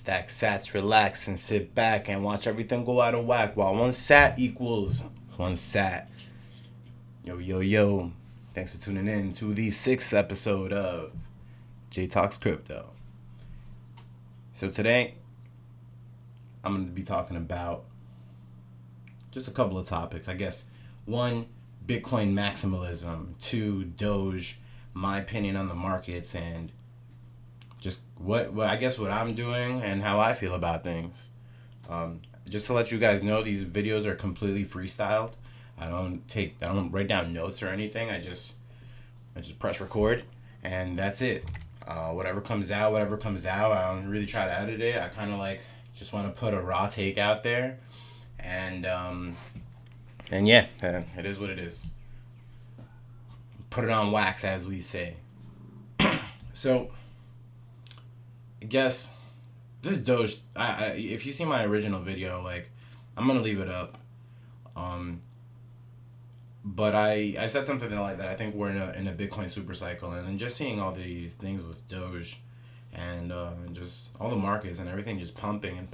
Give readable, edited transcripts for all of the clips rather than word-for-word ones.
stack sats, relax, and sit back and watch everything go out of whack while one sat equals one sat. Yo, yo, yo. Thanks for tuning in to the sixth episode of JTC6 Crypto. So today, I'm going to be talking about just a couple of topics. I guess one, Bitcoin maximalism. Two, DOGE, my opinion on the markets, and just what I'm doing and how I feel about things. Just to let you guys know, these videos are completely freestyled. I don't write down notes or anything. I just press record and that's it. Whatever comes out. I don't really try to edit it. I kind of just want to put a raw take out there, and yeah, it is what it is. Put it on wax, as we say. So, I guess this Doge. If you see my original video, I'm gonna leave it up. But I said something like that. I think we're in a Bitcoin super cycle, and then just seeing all these things with Doge, and just all the markets and everything just pumping, and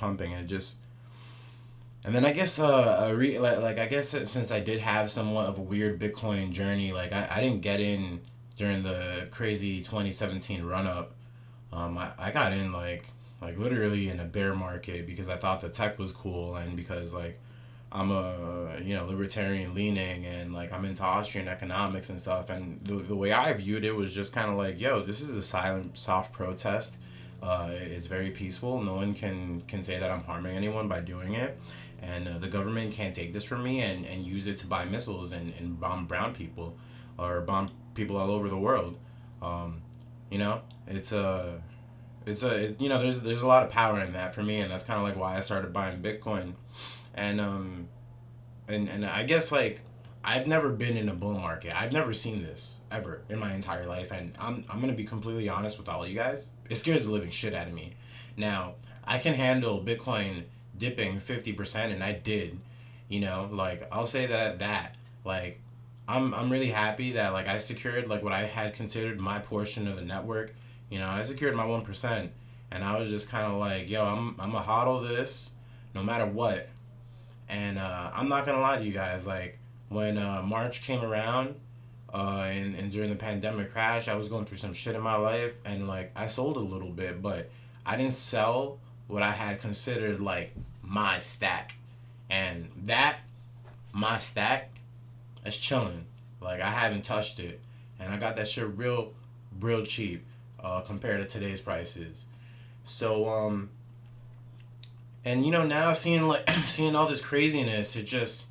then I guess I guess since I did have somewhat of a weird Bitcoin journey, I didn't get in during the crazy 2017 run up. I got in like literally in a bear market because I thought the tech was cool, and because I'm a libertarian leaning, and I'm into Austrian economics and stuff, and the way I viewed it was just kind of yo, this is a silent soft protest. It's very peaceful. No one can say that I'm harming anyone by doing it, and the government can't take this from me and use it to buy missiles and bomb brown people or bomb people all over the world. It's there's a lot of power in that for me, and that's kind of why I started buying Bitcoin. And I guess I've never been in a bull market. I've never seen this ever in my entire life, and I'm gonna be completely honest with all of you guys. It scares the living shit out of me. Now, I can handle Bitcoin dipping 50%, and I did. I'll say that I'm really happy that I secured what I had considered my portion of the network. I secured my 1%, and I was just kind of yo, I'm gonna hodl this no matter what. And I'm not gonna lie to you guys, when March came around, and during the pandemic crash, I was going through some shit in my life, and I sold a little bit, but I didn't sell what I had considered my stack, and my stack is chilling. I haven't touched it, and I got that shit real cheap compared to today's prices. So and now seeing seeing all this craziness, it just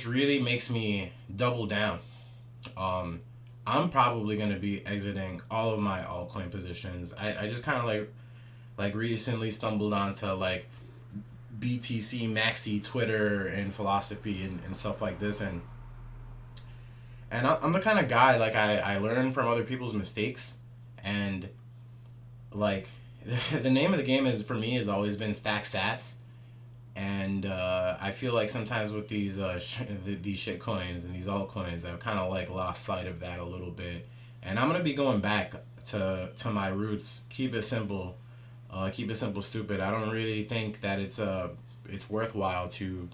really makes me double down. I'm probably gonna be exiting all of my altcoin positions. I just kind of recently stumbled onto BTC Maxi Twitter and philosophy and stuff like this, and I'm the kind of guy I learn from other people's mistakes, and the name of the game is for me has always been stack sats, and I feel sometimes with these these shit coins and these altcoins, I've kind of lost sight of that a little bit, and I'm gonna be going back to my roots. Keep it simple, stupid. I don't really think that it's worthwhile to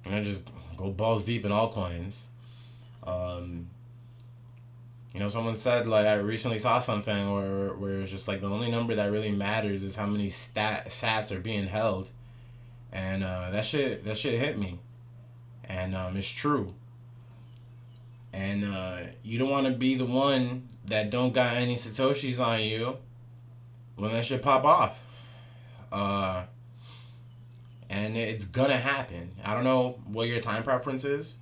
just go balls deep in altcoins. Someone said I recently saw something where it's just the only number that really matters is how many sats are being held, and that shit hit me, and it's true. And you don't want to be the one that don't got any satoshis on you when that shit pop off, and it's gonna happen. I don't know what your time preference is.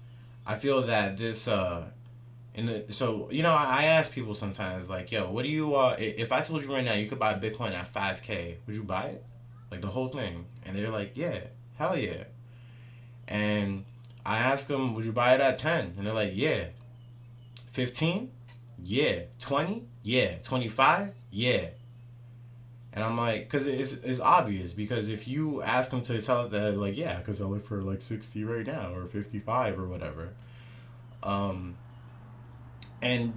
I feel that this I ask people sometimes yo, what do you if I told you right now you could buy Bitcoin at 5K, would you buy it? The whole thing? And they're yeah, hell yeah. And I ask them, would you buy it at 10? And they're yeah. 15? Yeah. 20? Yeah. 25? Yeah. And I'm because it's obvious, because if you ask them to tell it that yeah, because I look for 60 right now or 55 or whatever, and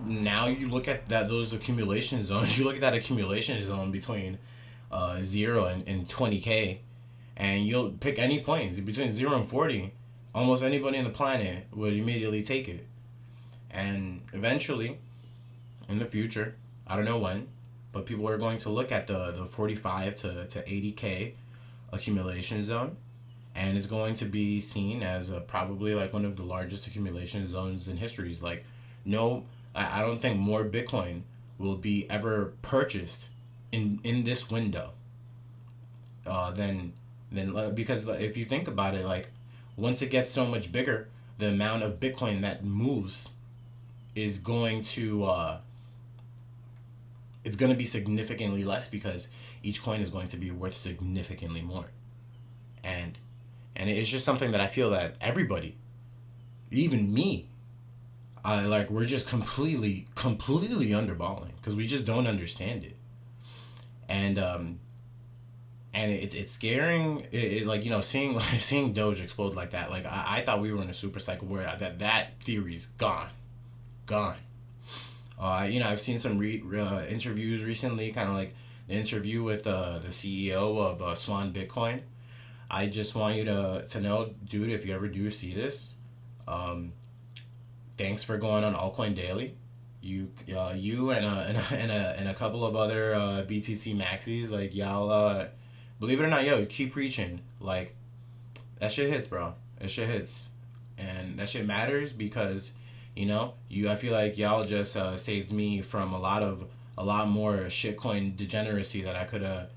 now you look at those accumulation zones. You look at that accumulation zone between 0 and 20K, and you'll pick any points between 0 and 40. Almost anybody on the planet would immediately take it. And eventually, in the future, I don't know when, but people are going to look at the 45 to 80K accumulation zone, and it's going to be seen as probably like one of the largest accumulation zones in history. Like, no, I don't think more Bitcoin will be ever purchased in this window than because if you think about it, like, once it gets so much bigger, the amount of Bitcoin that moves is going to it's going to be significantly less, because each coin is going to be worth significantly more. And it's just something that I feel that everybody, even me, we're just completely underballing, because we just don't understand it. And it's scaring. Seeing seeing Doge explode like that. Like, I thought we were in a super cycle where that theory's gone. I've seen some interviews recently, kind of like the interview with the CEO of Swan Bitcoin. I just want you to know, dude, if you ever do see this, thanks for going on Altcoin Daily. You and a couple of other BTC maxis, like, y'all, believe it or not, yo, keep preaching. Like, that shit hits, bro. That shit hits, and that shit matters, because I feel like y'all just saved me from a lot more shitcoin degeneracy that I could have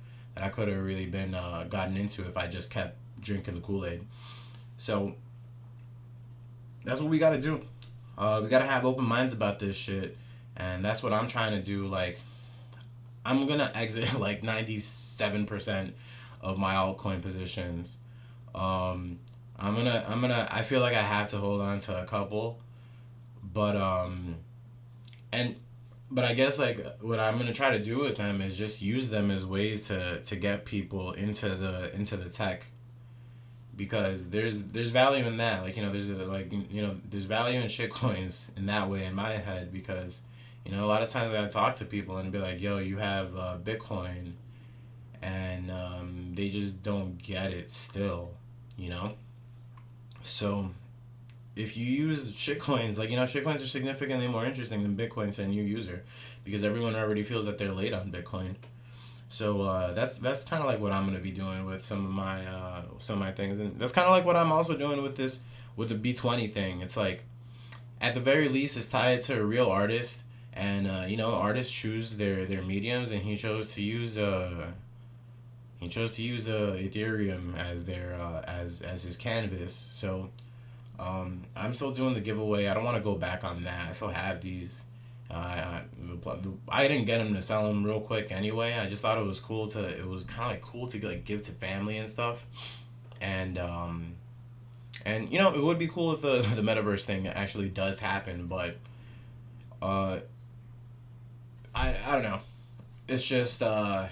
really been gotten into if I just kept drinking the Kool-Aid. So that's what we gotta do. We gotta have open minds about this shit, and that's what I'm trying to do. Like, I'm gonna exit like 97% of my altcoin positions. I feel like I have to hold on to a couple, but I guess, like, what I'm gonna try to do with them is just use them as ways to get people into the tech, because there's value in that. Like, there's value in shit coins in that way in my head, because a lot of times I talk to people and be like, yo, you have Bitcoin, and they just don't get it still, so if you use shitcoins, like, shitcoins are significantly more interesting than Bitcoin to a new user, because everyone already feels that they're late on Bitcoin. So that's kind of like what I'm gonna be doing with some of my things, and that's kind of like what I'm also doing with the B20 thing. It's like, at the very least, it's tied to a real artist, and artists choose their mediums, and he chose to use Ethereum as their as his canvas. So I'm still doing the giveaway. I don't want to go back on that. I still have these. I didn't get them to sell them real quick anyway. I just thought it was cool to. It was kind of like cool to like give to family and stuff, and it would be cool if the metaverse thing actually does happen. But I don't know. It's just the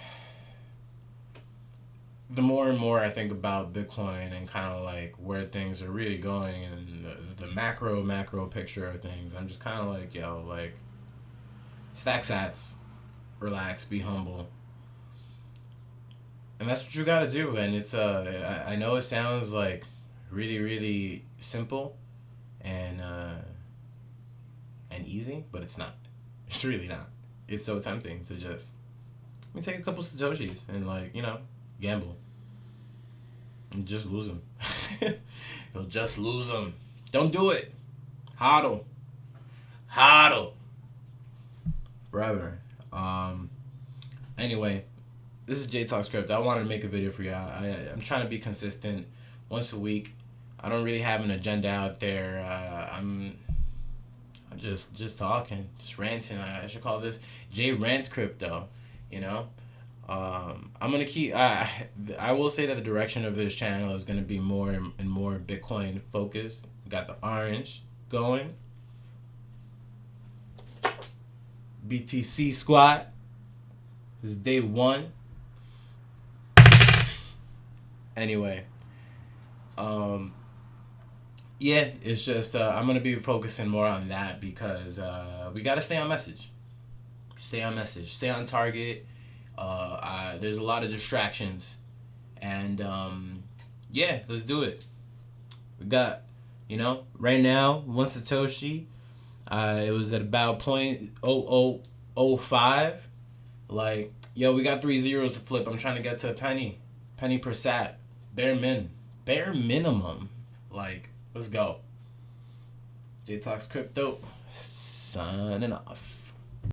more and more I think about Bitcoin and kind of like where things are really going, and the macro picture of things, I'm just kind of like, yo, like, stack sats, relax, be humble, and that's what you gotta do. And it's I know it sounds like really simple and easy, but it's not. It's really not. It's so tempting to just take a couple satoshis and, like, gamble and just lose them. You'll just lose them. Don't do it. Hodl. Brother. Anyway, this is Unscripted. I wanted to make a video for y'all. I'm trying to be consistent once a week. I don't really have an agenda out there. I'm just talking, just ranting. I should call this J Rants Crypto, I'm gonna keep. I will say that the direction of this channel is gonna be more and more Bitcoin focused. Got the orange going. BTC squad. This is day 1. Anyway, yeah, it's just I'm gonna be focusing more on that, because we gotta stay on message. Stay on target. There's a lot of distractions, and yeah, let's do it. We got, right now, one Satoshi, it was at about 0.0005. Like, yo, we got 3 zeros to flip. I'm trying to get to a penny per sat, bare minimum. Like, let's go. JTOX Crypto, signing off.